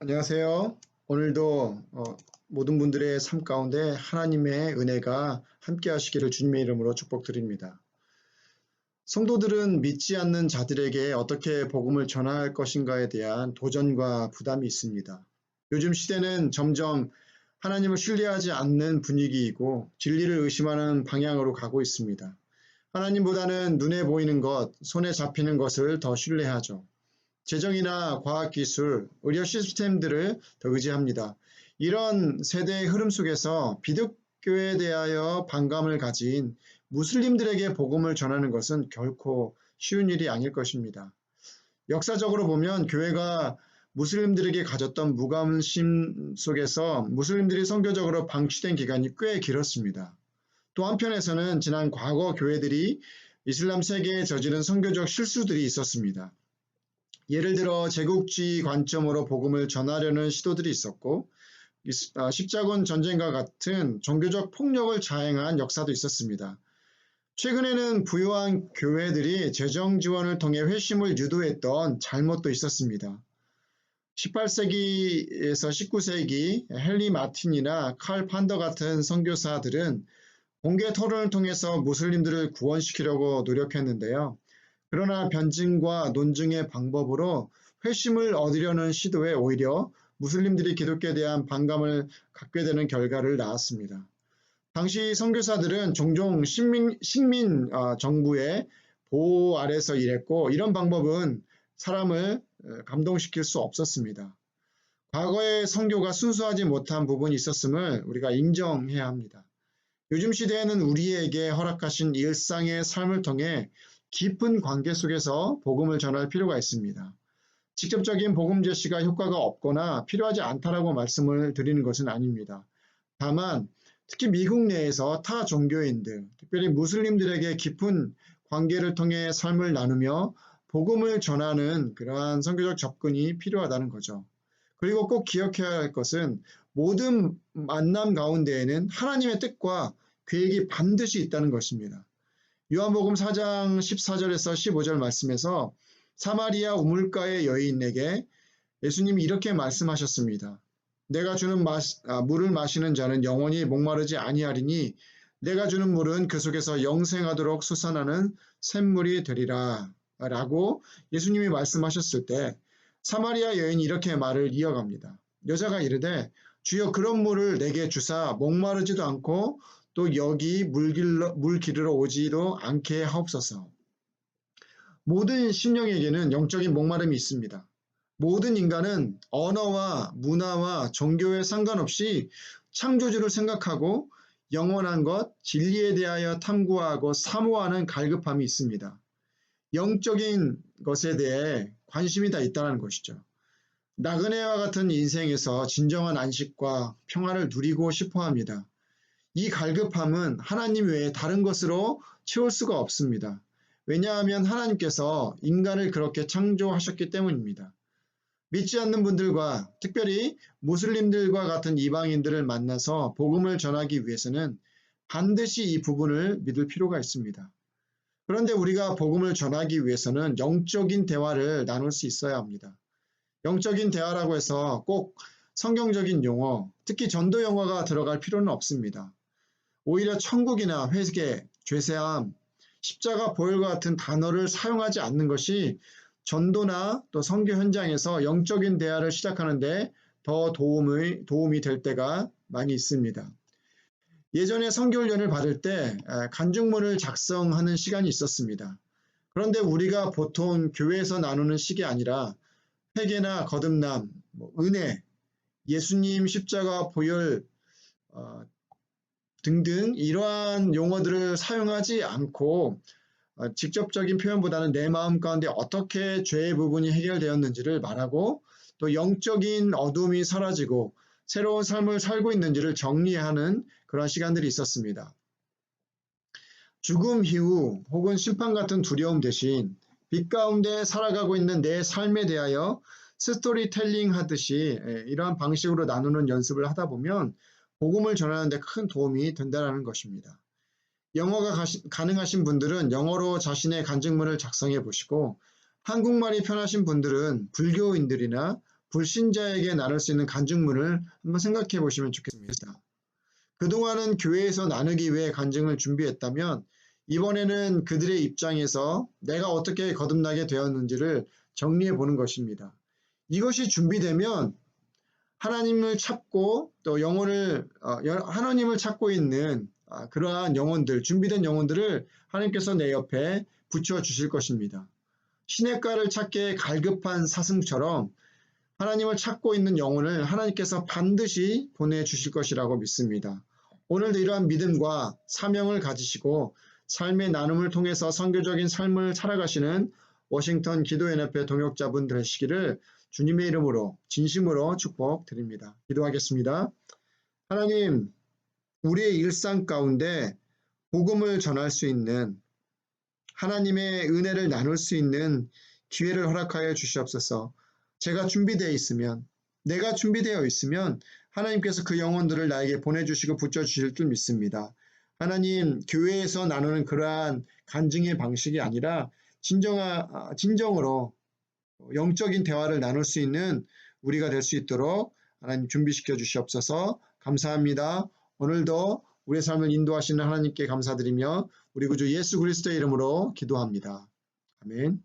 안녕하세요. 오늘도 모든 분들의 삶 가운데 하나님의 은혜가 함께 하시기를 주님의 이름으로 축복드립니다. 성도들은 믿지 않는 자들에게 어떻게 복음을 전할 것인가에 대한 도전과 부담이 있습니다. 요즘 시대는 점점 하나님을 신뢰하지 않는 분위기이고 진리를 의심하는 방향으로 가고 있습니다. 하나님보다는 눈에 보이는 것, 손에 잡히는 것을 더 신뢰하죠. 재정이나 과학기술, 의료 시스템들을 더 의지합니다. 이런 세대의 흐름 속에서 기독교에 대하여 반감을 가진 무슬림들에게 복음을 전하는 것은 결코 쉬운 일이 아닐 것입니다. 역사적으로 보면 교회가 무슬림들에게 가졌던 무관심 속에서 무슬림들이 선교적으로 방치된 기간이 꽤 길었습니다. 또 한편에서는 지난 과거 교회들이 이슬람 세계에 저지른 선교적 실수들이 있었습니다. 예를 들어 제국주의 관점으로 복음을 전하려는 시도들이 있었고 십자군 전쟁과 같은 종교적 폭력을 자행한 역사도 있었습니다. 최근에는 부유한 교회들이 재정 지원을 통해 회심을 유도했던 잘못도 있었습니다. 18세기에서 19세기 헨리 마틴이나 칼 판더 같은 선교사들은 공개 토론을 통해서 무슬림들을 구원시키려고 노력했는데요. 그러나 변증과 논증의 방법으로 회심을 얻으려는 시도에 오히려 무슬림들이 기독교에 대한 반감을 갖게 되는 결과를 낳았습니다. 당시 선교사들은 종종 식민 정부의 보호 아래서 일했고 이런 방법은 사람을 감동시킬 수 없었습니다. 과거의 선교가 순수하지 못한 부분이 있었음을 우리가 인정해야 합니다. 요즘 시대에는 우리에게 허락하신 일상의 삶을 통해 깊은 관계 속에서 복음을 전할 필요가 있습니다. 직접적인 복음 제시가 효과가 없거나 필요하지 않다라고 말씀을 드리는 것은 아닙니다. 다만 특히 미국 내에서 타 종교인들, 특별히 무슬림들에게 깊은 관계를 통해 삶을 나누며 복음을 전하는 그러한 선교적 접근이 필요하다는 거죠. 그리고 꼭 기억해야 할 것은 모든 만남 가운데에는 하나님의 뜻과 계획이 반드시 있다는 것입니다. 요한복음 4장 14절에서 15절 말씀에서 사마리아 우물가의 여인에게 예수님이 이렇게 말씀하셨습니다. 내가 주는 물을 마시는 자는 영원히 목마르지 아니하리니 내가 주는 물은 그 속에서 영생하도록 솟아나는 샘물이 되리라 라고 예수님이 말씀하셨을 때 사마리아 여인이 이렇게 말을 이어갑니다. 여자가 이르되 주여 그런 물을 내게 주사 목마르지도 않고 또 여기 물 기르러 오지도 않게 하옵소서. 모든 심령에게는 영적인 목마름이 있습니다. 모든 인간은 언어와 문화와 종교에 상관없이 창조주를 생각하고 영원한 것, 진리에 대하여 탐구하고 사모하는 갈급함이 있습니다. 영적인 것에 대해 관심이 다 있다는 것이죠. 나그네와 같은 인생에서 진정한 안식과 평안을 누리고 싶어 합니다. 이 갈급함은 하나님 외에 다른 것으로 채울 수가 없습니다. 왜냐하면 하나님께서 인간을 그렇게 창조하셨기 때문입니다. 믿지 않는 분들과 특별히 무슬림들과 같은 이방인들을 만나서 복음을 전하기 위해서는 반드시 이 부분을 믿을 필요가 있습니다. 그런데 우리가 복음을 전하기 위해서는 영적인 대화를 나눌 수 있어야 합니다. 영적인 대화라고 해서 꼭 성경적인 용어, 특히 전도 용어가 들어갈 필요는 없습니다. 오히려 천국이나 회개, 죄사함, 십자가 보혈과 같은 단어를 사용하지 않는 것이 전도나 또 선교 현장에서 영적인 대화를 시작하는데 더 도움이 될 때가 많이 있습니다. 예전에 선교훈련을 받을 때 간증문을 작성하는 시간이 있었습니다. 그런데 우리가 보통 교회에서 나누는 식이 아니라 회개나 거듭남, 은혜, 예수님 십자가 보혈 등등 이러한 용어들을 사용하지 않고 직접적인 표현보다는 내 마음 가운데 어떻게 죄의 부분이 해결되었는지를 말하고 또 영적인 어둠이 사라지고 새로운 삶을 살고 있는지를 정리하는 그런 시간들이 있었습니다. 죽음 이후 혹은 심판 같은 두려움 대신 빛 가운데 살아가고 있는 내 삶에 대하여 스토리텔링 하듯이 이러한 방식으로 나누는 연습을 하다 보면 복음을 전하는 데 큰 도움이 된다는 것입니다. 영어가 가능하신 분들은 영어로 자신의 간증문을 작성해 보시고 한국말이 편하신 분들은 불교인들이나 불신자에게 나눌 수 있는 간증문을 한번 생각해 보시면 좋겠습니다. 그동안은 교회에서 나누기 위해 간증을 준비했다면 이번에는 그들의 입장에서 내가 어떻게 거듭나게 되었는지를 정리해 보는 것입니다. 이것이 준비되면 하나님을 찾고 또 하나님을 찾고 있는 그러한 영혼들, 준비된 영혼들을 하나님께서 내 옆에 붙여 주실 것입니다. 시냇가를 찾기에 갈급한 사슴처럼 하나님을 찾고 있는 영혼을 하나님께서 반드시 보내주실 것이라고 믿습니다. 오늘도 이러한 믿음과 사명을 가지시고 삶의 나눔을 통해서 선교적인 삶을 살아가시는 워싱턴 기도연합회 동역자분 되시기를 주님의 이름으로 진심으로 축복드립니다. 기도하겠습니다. 하나님, 우리의 일상 가운데 복음을 전할 수 있는 하나님의 은혜를 나눌 수 있는 기회를 허락하여 주시옵소서. 제가 준비되어 있으면, 내가 준비되어 있으면 하나님께서 그 영혼들을 나에게 보내주시고 붙여주실 줄 믿습니다. 하나님, 교회에서 나누는 그러한 간증의 방식이 아니라 진정으로 영적인 대화를 나눌 수 있는 우리가 될 수 있도록 하나님 준비시켜 주시옵소서. 감사합니다. 오늘도 우리의 삶을 인도하시는 하나님께 감사드리며 우리 구주 예수 그리스도의 이름으로 기도합니다. 아멘.